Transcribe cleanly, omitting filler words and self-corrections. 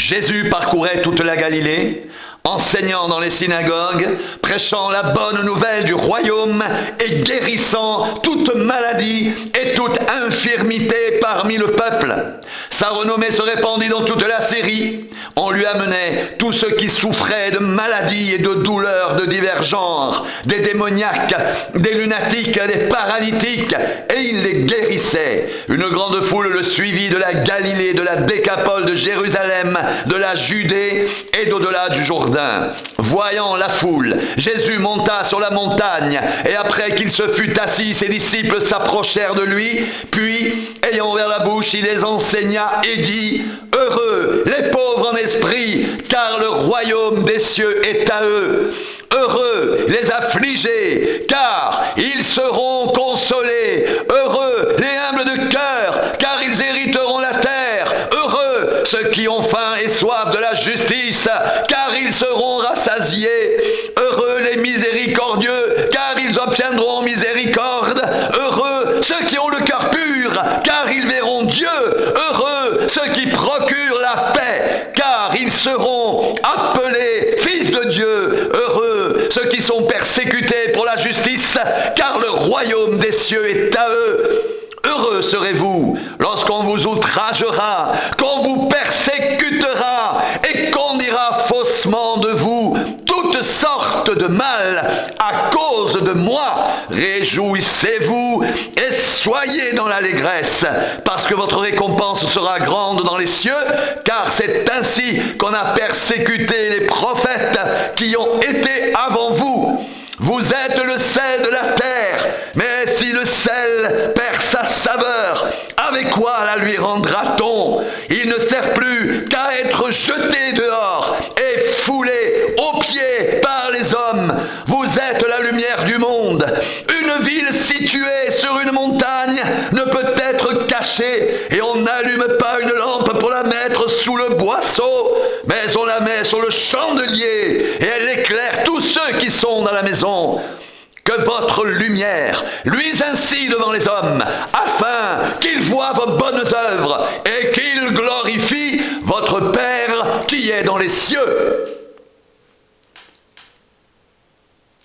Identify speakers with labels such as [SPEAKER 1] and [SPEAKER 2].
[SPEAKER 1] Jésus parcourait toute la Galilée, enseignant dans les synagogues, prêchant la bonne nouvelle du royaume et guérissant toute maladie et toute infirmité parmi le peuple. Sa renommée se répandit dans toute la Syrie. On lui amenait tous ceux qui souffraient de maladies et de douleurs de divers genres, des démoniaques, des lunatiques, des paralytiques, et il les guérissait. Une grande foule le suivit de la Galilée, de la Décapole, de Jérusalem, de la Judée et d'au-delà du Jourdain. Voyant la foule, Jésus monta sur la montagne, et après qu'il se fut assis, ses disciples s'approchèrent de lui, puis, ayant ouvert la bouche, il les enseigna et dit: « Heureux les pauvres en esprit, car le royaume des cieux est à eux. Heureux les affligés, car ils seront consolés. Heureux les humbles de cœur, car ils hériteront la terre. Heureux ceux qui ont faim et soif de la justice, car ils seront rassasiés. Heureux les miséricordieux, car ils obtiendront miséricorde. Heureux ceux qui ont le cœur pur, car ils verront Dieu. Heureux ceux qui procurent la paix, car ils seront appelés fils de Dieu. Heureux ceux qui sont persécutés pour la justice, car le royaume des cieux est à eux. Heureux serez-vous lorsqu'on vous outragera, qu'on vous persécutera et qu'on dira faussement de vous toutes sortes de mal à cause de moi. Réjouissez-vous et soyez dans l'allégresse, parce que votre récompense sera grande dans les cieux, car c'est ainsi qu'on a persécuté les prophètes qui ont été avant vous. Vous êtes le sel de la terre, mais si le sel perd sa saveur, avec quoi la lui rendra-t-on? Il ne sert plus qu'à être jeté dehors et foulé aux pieds par les hommes. Vous êtes la lumière du monde. Une ville située sur une montagne ne peut être cachée, et on n'allume pas une lampe pour la mettre sous le boisseau, mais on la met sur le chandelier, et elle éclaire tous ceux qui sont dans la maison. Que votre lumière luise ainsi devant les hommes, afin qu'ils voient vos bonnes œuvres et qu'ils glorifient votre Père qui est dans les cieux.